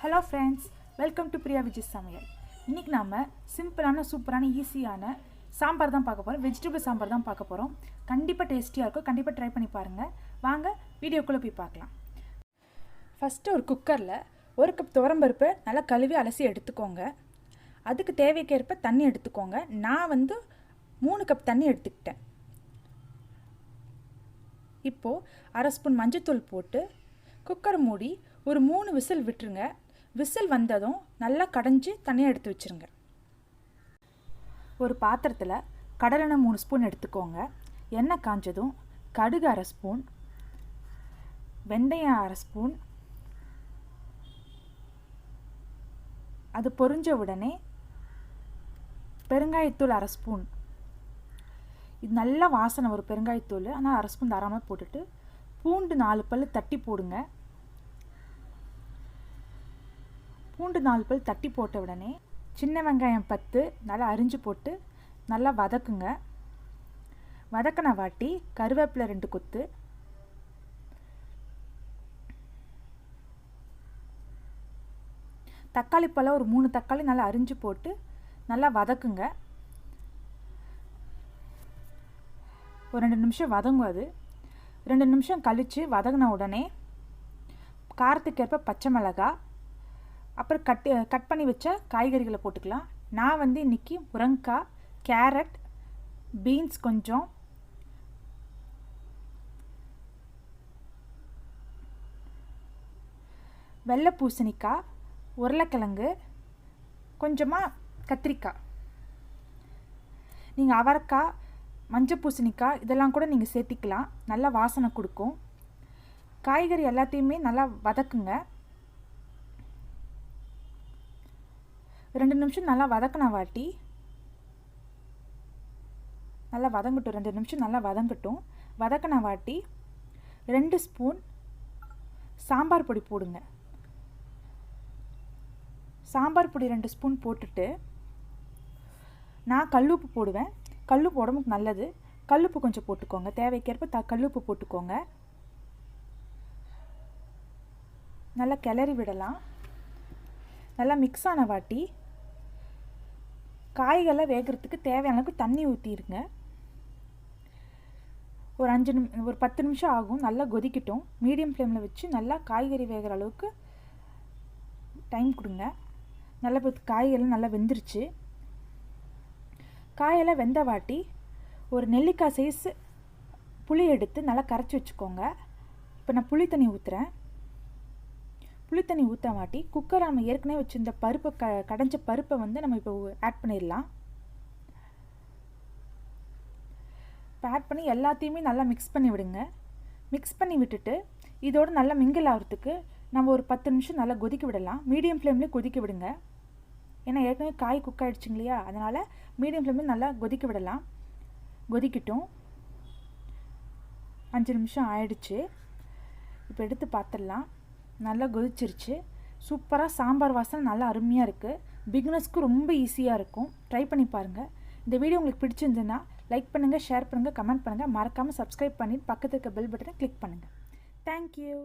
Hello friends, welcome to Priya Vijay Samayal. இன்னைக்கு நாம சிம்பிளான சூப்பரான ஈஸியான சாம்பார் தான் பார்க்க போறோம். வெஜிடபிள் சாம்பார் தான் பார்க்க போறோம். கண்டிப்பா டேஸ்டியா இருக்கும். கண்டிப்பா ட்ரை பண்ணி பாருங்க. வாங்க வீடியோக்குள்ள போய் பார்க்கலாம். ஃபர்ஸ்ட் ஒரு குக்கர்ல 1 கப் துவரம்பருப்பு நல்லா கழுவி அலசி எடுத்துக்கோங்க. அதுக்கு தேவைக்கேற்ப தண்ணி எடுத்துக்கோங்க. நான் 3 கப் தண்ணி எடுத்துக்கிட்டேன். இப்போ 1/2 ஸ்பூன் மஞ்சள் போட்டு குக்கர் மூடி ஒரு 3 விசில் விட்டுருங்க. விசில் வந்ததும் நல்லா கடைஞ்சி தனியாக எடுத்து வச்சுருங்க. ஒரு பாத்திரத்தில் கடலெண்ணெய் 3 ஸ்பூன் எடுத்துக்கோங்க. எண்ணெய் காஞ்சதும் கடுகு 1/2 ஸ்பூன், வெந்தயம் 1/2 ஸ்பூன், அது பொரிஞ்ச உடனே பெருங்காயத்தூள் 1/2 ஸ்பூன். இது நல்லா வாசனை ஒரு பெருங்காயத்தூள், ஆனால் 1/2 ஸ்பூன் தாராளமாக போட்டுட்டு பூண்டு 4 பல் தட்டி போடுங்க. பூண்டு 4 பல் தட்டி போட்ட உடனே சின்ன வெங்காயம் 10 நல்லா அரிஞ்சு போட்டு நல்லா வதக்குங்க. வதக்கின வாட்டி கருவேப்பிலை 2 கொத்து, தக்காளி பழம் ஒரு 3 தக்காளி நல்லா அரிஞ்சு போட்டு நல்லா வதக்குங்க. ஒரு 2 நிமிஷம் வதங்கும். அது 2 நிமிஷம் கழித்து வதங்கின உடனே காரத்துக்கேற்ப பச்சை மிளகாய், அப்புறம் கட் பண்ணி வச்ச காய்கறிகளை போட்டுக்கலாம். நான் இன்றைக்கி முருங்கைக்காய், கேரட், பீன்ஸ் கொஞ்சம், வெள்ளை பூசணிக்காய், உருளைக்கிழங்கு, கொஞ்சமாக கத்திரிக்காய், நீங்கள் அவரைக்காய், மஞ்சள் பூசணிக்காய் இதெல்லாம் கூட நீங்கள் சேர்த்திக்கலாம். நல்லா வாசனை கொடுக்கும். காய்கறி எல்லாத்தையுமே நல்லா வதக்குங்க. 2 நிமிஷம் நல்லா வதக்கின வாட்டி நல்லா வதங்கட்டும். 2 நிமிஷம் நல்லா வதங்கட்டும். வதக்கின வாட்டி 2 ஸ்பூன் சாம்பார் பொடி போடுங்க. சாம்பார் பொடி 2 ஸ்பூன் போட்டுட்டு நான் கல்லுப்பு போடுவேன். கல்லுப்பு உடம்புக்கு நல்லது. கல்லுப்பு கொஞ்சம் போட்டுக்கோங்க. தேவைக்கேற்ப கல்லுப்பு போட்டுக்கோங்க. நல்லா கிளறி விடலாம். நல்லா மிக்ஸ் ஆன வாட்டி காய்களை வேகிறதுக்கு தேவையான அளவுக்கு தண்ணி ஊற்றிடுங்க. ஒரு 10 நிமிஷம் ஆகும். நல்லா கொதிக்கட்டும். மீடியம் ஃப்ளேமில் வச்சு நல்லா காய்கறி வேகிற அளவுக்கு டைம் கொடுங்க. நல்லா காய்கறிலாம் நல்லா வெந்துருச்சு. காயெல்லாம் வெந்த வாட்டி ஒரு நெல்லிக்காய் சைஸ் புளி எடுத்து நல்லா கரைச்சி வச்சுக்கோங்க. இப்போ நான் புளி தண்ணி ஊற்றுறேன். புளி தண்ணி ஊற்ற வாட்டி குக்கரை நம்ம ஏற்கனவே வச்சுருந்த பருப்பை கடைஞ்ச பருப்பை நம்ம இப்போ ஆட் பண்ணிடலாம். இப்போ ஆட் பண்ணி எல்லாத்தையுமே நல்லா மிக்ஸ் பண்ணி விடுங்க. மிக்ஸ் பண்ணி விட்டுட்டு இதோடு நல்லா மிங்கிள் ஆகிறதுக்கு நம்ம ஒரு 10 நிமிஷம் நல்லா கொதிக்க விடலாம். மீடியம் ஃப்ளேம்லேயே கொதிக்க விடுங்க. ஏன்னா ஏற்கனவே காய் குக் ஆகிடுச்சிங்க இல்லையா, அதனால் மீடியம் ஃப்ளேமில் நல்லா கொதிக்க விடலாம். கொதிக்கட்டும். 5 நிமிஷம் ஆயிடுச்சு. இப்போ எடுத்து பார்த்துடலாம். நல்லா கொதிச்சிருச்சு. சூப்பராக சாம்பார் வாசனை நல்லா அருமையாக இருக்குது. பிகினர்ஸ்க்கு ரொம்ப ஈஸியாக இருக்கும். ட்ரை பண்ணி பாருங்கள். இந்த வீடியோ உங்களுக்கு பிடிச்சிருந்துன்னா லைக் பண்ணுங்கள், ஷேர் பண்ணுங்கள், கமெண்ட் பண்ணுங்கள். மறக்காமல் சப்ஸ்கிரைப் பண்ணிவிட்டு பக்கத்துக்கு பெல் பட்டனை கிளிக் பண்ணுங்கள். தேங்க்யூ.